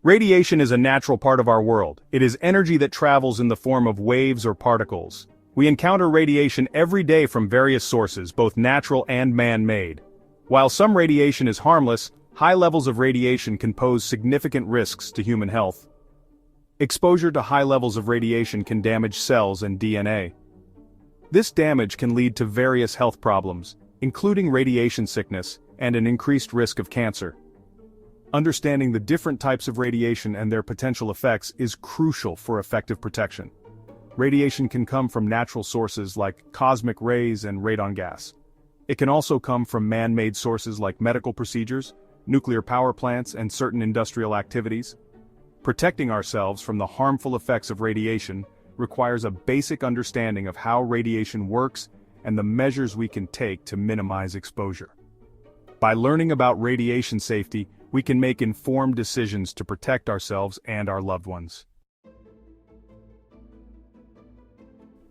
Radiation is a natural part of our world. It is energy that travels in the form of waves or particles. We encounter radiation every day from various sources, both natural and man-made. While some radiation is harmless, high levels of radiation can pose significant risks to human health. Exposure to high levels of radiation can damage cells and DNA. This damage can lead to various health problems, including radiation sickness and an increased risk of cancer. Understanding the different types of radiation and their potential effects is crucial for effective protection. Radiation can come from natural sources like cosmic rays and radon gas. It can also come from man-made sources like medical procedures, nuclear power plants, and certain industrial activities. Protecting ourselves from the harmful effects of radiation requires a basic understanding of how radiation works and the measures we can take to minimize exposure. By learning about radiation safety, we can make informed decisions to protect ourselves and our loved ones.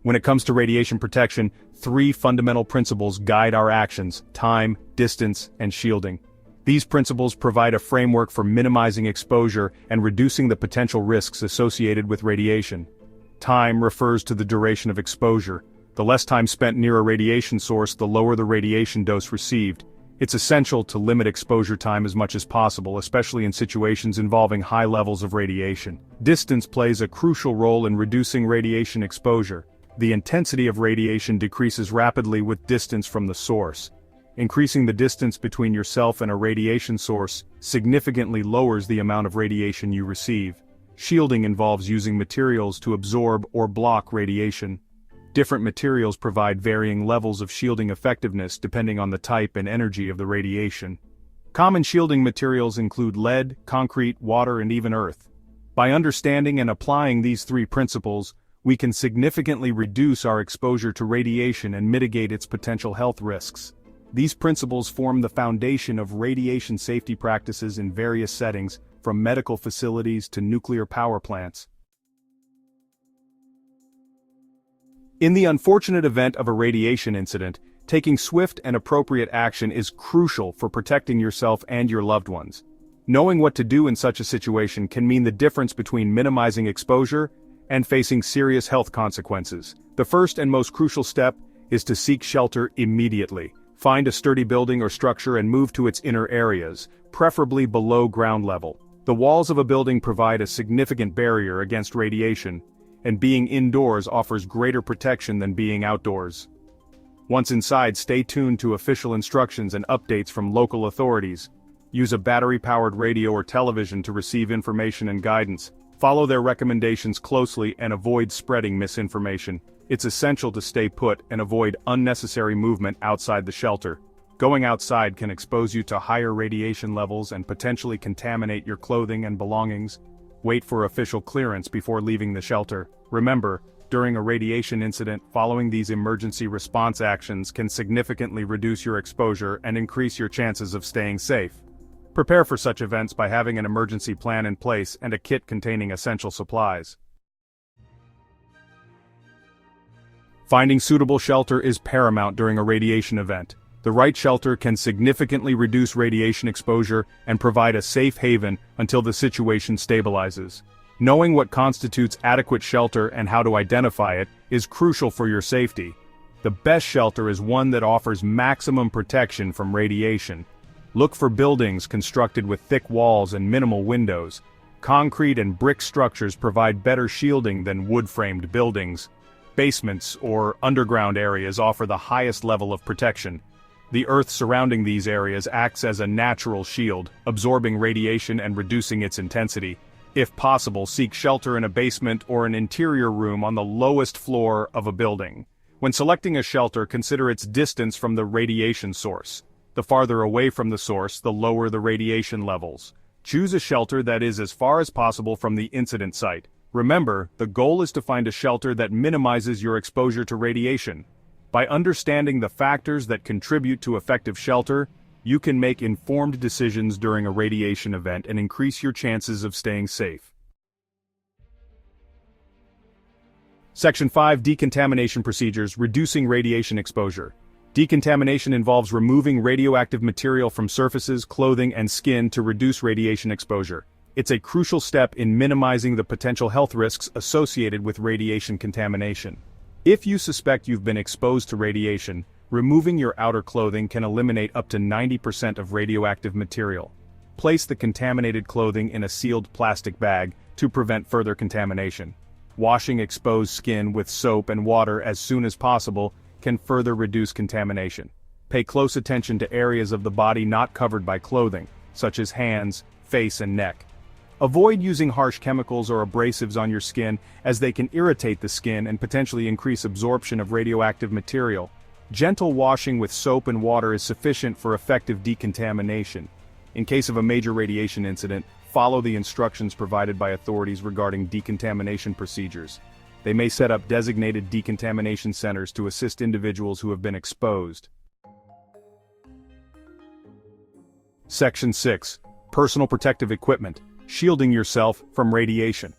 When it comes to radiation protection, 3 fundamental principles guide our actions: time, distance, and shielding. These principles provide a framework for minimizing exposure and reducing the potential risks associated with radiation. Time refers to the duration of exposure. The less time spent near a radiation source, the lower the radiation dose received. It's essential to limit exposure time as much as possible, especially in situations involving high levels of radiation. Distance plays a crucial role in reducing radiation exposure. The intensity of radiation decreases rapidly with distance from the source. Increasing the distance between yourself and a radiation source significantly lowers the amount of radiation you receive. Shielding involves using materials to absorb or block radiation. Different materials provide varying levels of shielding effectiveness depending on the type and energy of the radiation. Common shielding materials include lead, concrete, water, and even earth. By understanding and applying these 3 principles, we can significantly reduce our exposure to radiation and mitigate its potential health risks. These principles form the foundation of radiation safety practices in various settings, from medical facilities to nuclear power plants. In the unfortunate event of a radiation incident, taking swift and appropriate action is crucial for protecting yourself and your loved ones. Knowing what to do in such a situation can mean the difference between minimizing exposure and facing serious health consequences. The first and most crucial step is to seek shelter immediately. Find a sturdy building or structure and move to its inner areas, preferably below ground level. The walls of a building provide a significant barrier against radiation, and being indoors offers greater protection than being outdoors. Once inside, stay tuned to official instructions and updates from local authorities. Use a battery-powered radio or television to receive information and guidance. Follow their recommendations closely and avoid spreading misinformation. It's essential to stay put and avoid unnecessary movement outside the shelter. Going outside can expose you to higher radiation levels and potentially contaminate your clothing and belongings. Wait for official clearance before leaving the shelter. Remember, during a radiation incident, following these emergency response actions can significantly reduce your exposure and increase your chances of staying safe. Prepare for such events by having an emergency plan in place and a kit containing essential supplies. Finding suitable shelter is paramount during a radiation event. The right shelter can significantly reduce radiation exposure and provide a safe haven until the situation stabilizes. Knowing what constitutes adequate shelter and how to identify it is crucial for your safety. The best shelter is one that offers maximum protection from radiation. Look for buildings constructed with thick walls and minimal windows. Concrete and brick structures provide better shielding than wood-framed buildings. Basements or underground areas offer the highest level of protection. The earth surrounding these areas acts as a natural shield, absorbing radiation and reducing its intensity. If possible, seek shelter in a basement or an interior room on the lowest floor of a building. When selecting a shelter, consider its distance from the radiation source. The farther away from the source, the lower the radiation levels. Choose a shelter that is as far as possible from the incident site. Remember, the goal is to find a shelter that minimizes your exposure to radiation. By understanding the factors that contribute to effective shelter, you can make informed decisions during a radiation event and increase your chances of staying safe. Section 5: Decontamination Procedures: Reducing Radiation Exposure. Decontamination involves removing radioactive material from surfaces, clothing, and skin to reduce radiation exposure. It's a crucial step in minimizing the potential health risks associated with radiation contamination. If you suspect you've been exposed to radiation, removing your outer clothing can eliminate up to 90% of radioactive material. Place the contaminated clothing in a sealed plastic bag to prevent further contamination. Washing exposed skin with soap and water as soon as possible can further reduce contamination. Pay close attention to areas of the body not covered by clothing, such as hands, face and neck. Avoid using harsh chemicals or abrasives on your skin as they can irritate the skin and potentially increase absorption of radioactive material. Gentle washing with soap and water is sufficient for effective decontamination. In case of a major radiation incident, follow the instructions provided by authorities regarding decontamination procedures. They may set up designated decontamination centers to assist individuals who have been exposed. Section 6. Personal Protective Equipment. Shielding yourself from radiation.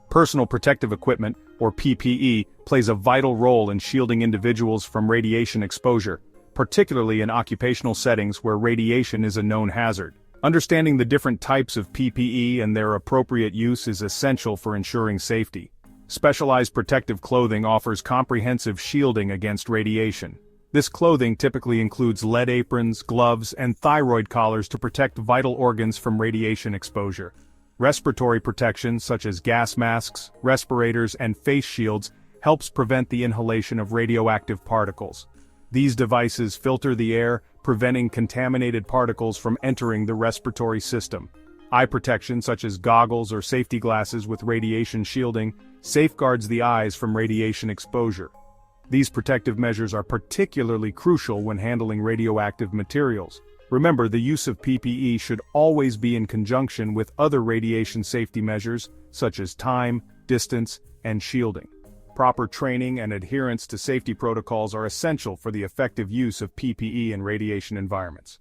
Personal protective equipment, or PPE, plays a vital role in shielding individuals from radiation exposure, particularly in occupational settings where radiation is a known hazard. Understanding the different types of PPE and their appropriate use is essential for ensuring safety. Specialized protective clothing offers comprehensive shielding against radiation. This clothing typically includes lead aprons, gloves, and thyroid collars to protect vital organs from radiation exposure. Respiratory protection such as gas masks, respirators, and face shields helps prevent the inhalation of radioactive particles. These devices filter the air, preventing contaminated particles from entering the respiratory system. Eye protection such as goggles or safety glasses with radiation shielding safeguards the eyes from radiation exposure. These protective measures are particularly crucial when handling radioactive materials. Remember, the use of PPE should always be in conjunction with other radiation safety measures such as time, distance, and shielding. Proper training and adherence to safety protocols are essential for the effective use of PPE in radiation environments.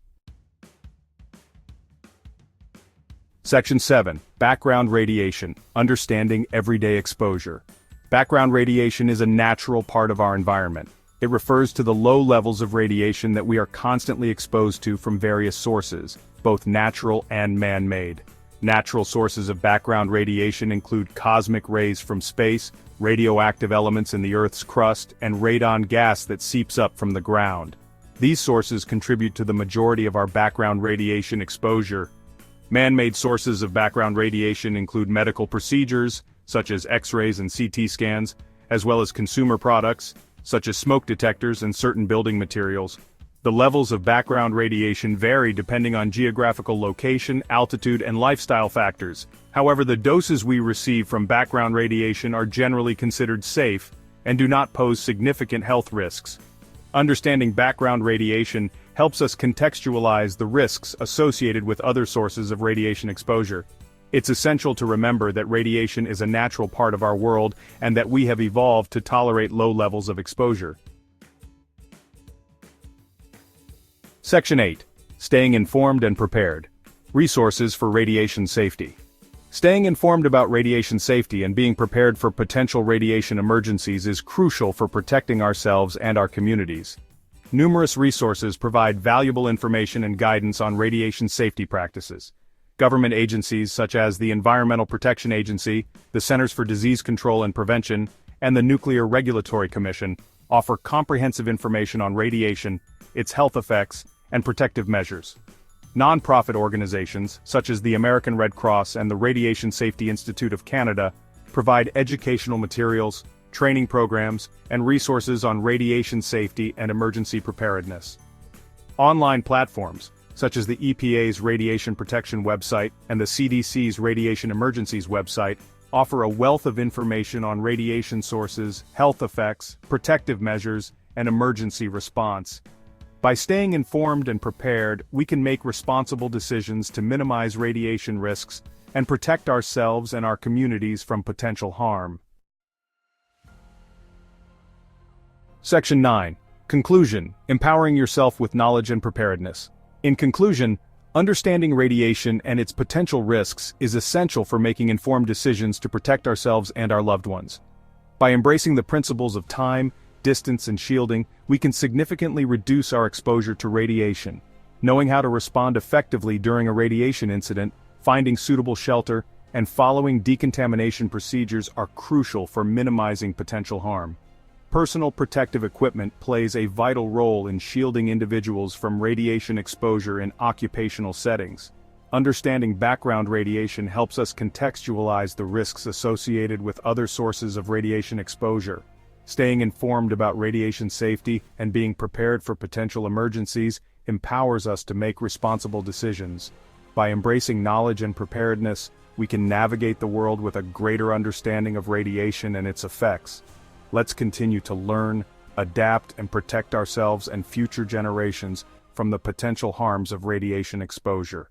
Section 7. Background Radiation. Understanding Everyday Exposure. Background radiation is a natural part of our environment. It refers to the low levels of radiation that we are constantly exposed to from various sources, both natural and man-made. Natural sources of background radiation include cosmic rays from space, radioactive elements in the Earth's crust, and radon gas that seeps up from the ground. These sources contribute to the majority of our background radiation exposure. Man-made sources of background radiation include medical procedures, such as X-rays and CT scans, as well as consumer products, such as smoke detectors and certain building materials. The levels of background radiation vary depending on geographical location, altitude, and lifestyle factors. However, the doses we receive from background radiation are generally considered safe and do not pose significant health risks. Understanding background radiation helps us contextualize the risks associated with other sources of radiation exposure. It's essential to remember that radiation is a natural part of our world and that we have evolved to tolerate low levels of exposure. Section 8. Staying Informed and Prepared. Resources for Radiation Safety. Staying informed about radiation safety and being prepared for potential radiation emergencies is crucial for protecting ourselves and our communities. Numerous resources provide valuable information and guidance on radiation safety practices. Government agencies such as the Environmental Protection Agency, the Centers for Disease Control and Prevention, and the Nuclear Regulatory Commission offer comprehensive information on radiation, its health effects, and protective measures. Non-profit organizations, such as the American Red Cross and the Radiation Safety Institute of Canada, provide educational materials, training programs, and resources on radiation safety and emergency preparedness. Online platforms, such as the EPA's Radiation Protection website and the CDC's Radiation Emergencies website, offer a wealth of information on radiation sources, health effects, protective measures, and emergency response. By staying informed and prepared, we can make responsible decisions to minimize radiation risks and protect ourselves and our communities from potential harm. Section 9. Conclusion. Empowering yourself with knowledge and preparedness. In conclusion, understanding radiation and its potential risks is essential for making informed decisions to protect ourselves and our loved ones. By embracing the principles of time, distance, and shielding, we can significantly reduce our exposure to radiation. Knowing how to respond effectively during a radiation incident Finding suitable shelter and following decontamination procedures are crucial for minimizing potential harm. Personal protective equipment plays a vital role in shielding individuals from radiation exposure in occupational settings. Understanding background radiation helps us contextualize the risks associated with other sources of radiation exposure. Staying informed about radiation safety and being prepared for potential emergencies empowers us to make responsible decisions. By embracing knowledge and preparedness, we can navigate the world with a greater understanding of radiation and its effects. Let's continue to learn, adapt, and protect ourselves and future generations from the potential harms of radiation exposure.